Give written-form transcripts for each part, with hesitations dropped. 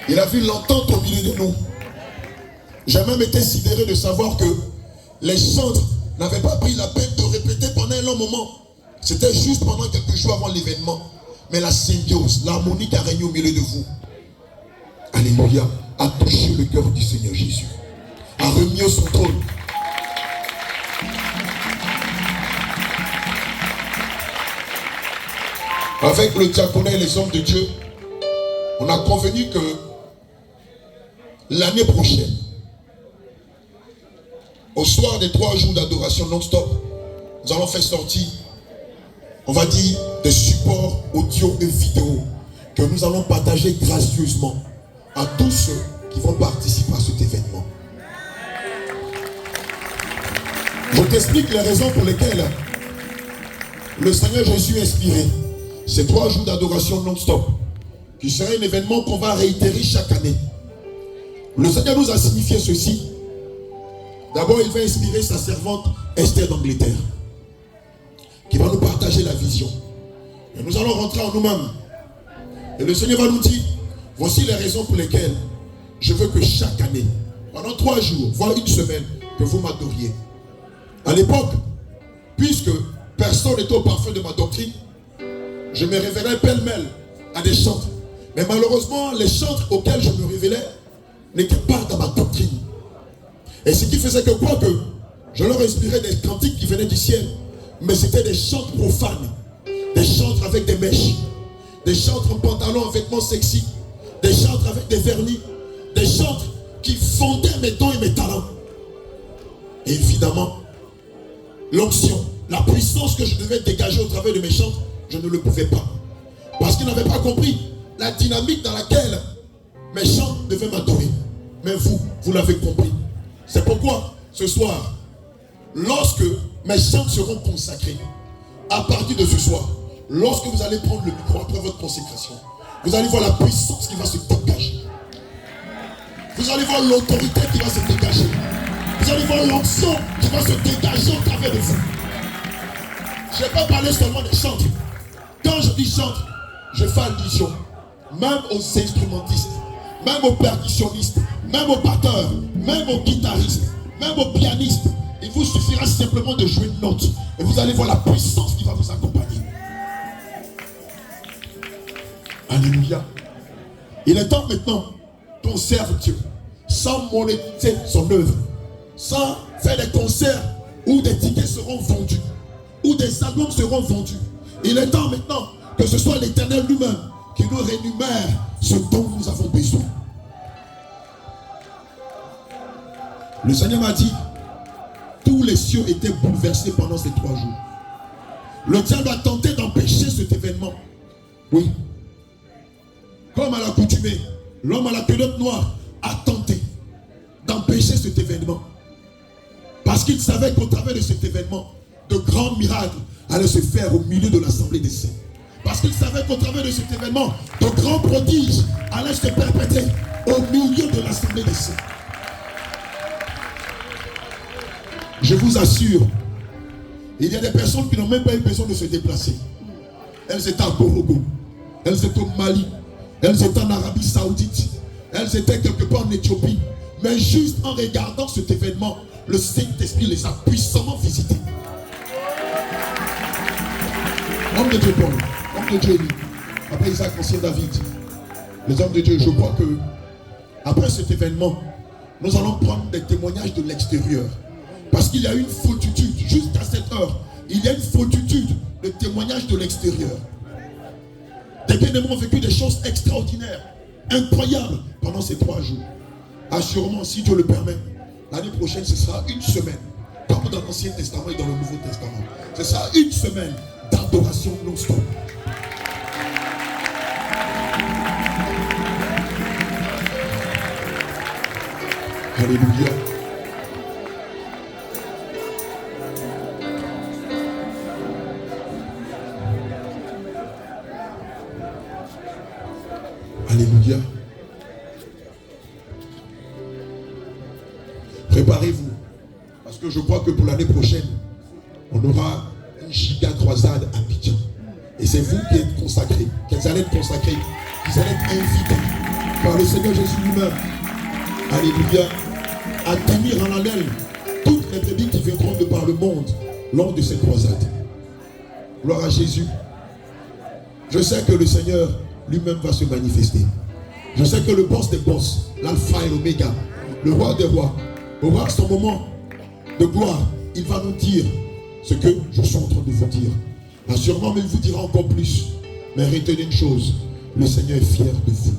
Il a vu l'entente au milieu de nous. J'ai même été sidéré de savoir que les chantres n'avaient pas pris la peine de répéter pendant un long moment. C'était juste pendant quelques jours avant l'événement. Mais la symbiose, l'harmonie qui a régné au milieu de vous, alléluia, a touché le cœur du Seigneur Jésus, a remis son trône. Avec le diaconé et les hommes de Dieu, on a convenu que l'année prochaine, au soir des 3 jours d'adoration non-stop, nous allons faire sortir, on va dire, des supports audio et vidéo que nous allons partager gracieusement à tous ceux qui vont participer à cet événement. Je t'explique les raisons pour lesquelles le Seigneur Jésus a inspiré ces 3 jours d'adoration non-stop, qui sera un événement qu'on va réitérer chaque année. Le Seigneur nous a signifié ceci. D'abord, il va inspirer sa servante Esther d'Angleterre, qui va nous partager la vision. Et nous allons rentrer en nous-mêmes. Et le Seigneur va nous dire, voici les raisons pour lesquelles je veux que chaque année, pendant 3 jours, voire une semaine, que vous m'adoriez. À l'époque, puisque personne n'était au parfum de ma doctrine, je me révélais pêle-mêle à des chantres. Mais malheureusement, les chantres auxquels je me révélais n'étaient pas dans ma doctrine. Et ce qui faisait que quoi que je leur inspirais des cantiques qui venaient du ciel, mais c'était des chantres profanes, des chantres avec des mèches, des chantres en pantalon, en vêtements sexy, des chantres avec des vernis, des chantres qui fondaient mes dons et mes talents. Et évidemment, l'onction, la puissance que je devais dégager au travers de mes chantres, je ne le pouvais pas. Parce qu'ils n'avaient pas compris la dynamique dans laquelle mes chants devaient m'adorer. Mais vous l'avez compris. C'est pourquoi, ce soir, lorsque mes chants seront consacrés, à partir de ce soir, lorsque vous allez prendre le micro après votre consécration, vous allez voir la puissance qui va se dégager. Vous allez voir l'autorité qui va se dégager. Vous allez voir l'onction qui va se dégager au travers de vous. Je ne vais pas parler seulement des chantres. Quand je dis chantre, je fais allusion même aux instrumentistes, même aux percussionnistes, même aux batteurs, même aux guitaristes, même aux pianistes. Il vous suffira simplement de jouer une note et vous allez voir la puissance qui va vous accompagner. Alléluia. Il est temps maintenant qu'on serve Dieu sans monétiser son œuvre, sans faire des concerts où des tickets seront vendus, où des albums seront vendus. Il est temps maintenant que ce soit l'Éternel lui-même qui nous rémunère ce dont nous avons besoin. Le Seigneur m'a dit, tous les cieux étaient bouleversés pendant ces 3 jours. Le diable a tenté d'empêcher cet événement. Oui. Comme à l'accoutumée, l'homme à la culotte noire a tenté d'empêcher cet événement. Parce qu'il savait qu'au travers de cet événement, de grands miracles allaient se faire au milieu de l'assemblée des saints. Parce qu'il savait qu'au travers de cet événement, de grands prodiges allaient se perpétrer au milieu de l'assemblée des saints. Je vous assure, il y a des personnes qui n'ont même pas eu besoin de se déplacer. Elles étaient à Borogo, elles étaient au Mali, elles étaient en Arabie Saoudite, elles étaient quelque part en Éthiopie. Mais juste en regardant cet événement, le Saint-Esprit les a puissamment visités. Homme de Dieu Paul, homme de Dieu Élie, après Isaac, ancien David, les hommes de Dieu, je crois que après cet événement, nous allons prendre des témoignages de l'extérieur. Parce qu'il y a une foultitude, jusqu'à cette heure, il y a une foultitude de témoignages de l'extérieur. Des bien-aimés ont vécu des choses extraordinaires, incroyables pendant ces 3 jours. Assurément, si Dieu le permet, l'année prochaine, ce sera une semaine, comme dans l'Ancien Testament et dans le Nouveau Testament. Ce sera une semaine d'adoration non-stop. Alléluia. Alléluia. Préparez-vous. Parce que je crois que pour l'année prochaine, on aura une giga croisade à Abidjan. Et c'est vous qui êtes consacrés, qu'ils allez être consacrés, qu'ils allez être invités. par le Seigneur Jésus lui-même. Alléluia. À tenir en haleine toutes les brebis qui viendront de par le monde lors de cette croisade. Gloire à Jésus. Je sais que le Seigneur lui-même va se manifester. Je sais que le boss des boss, l'alpha et l'oméga, le roi des rois, aura son moment de gloire. Il va nous dire ce que je suis en train de vous dire. Assurément, mais il vous dira encore plus. Mais retenez une chose, le Seigneur est fier de vous.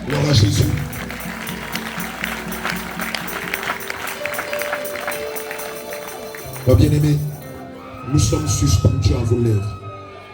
Gloire à Jésus. Ma bien-aimé, nous sommes suspendus à vos lèvres.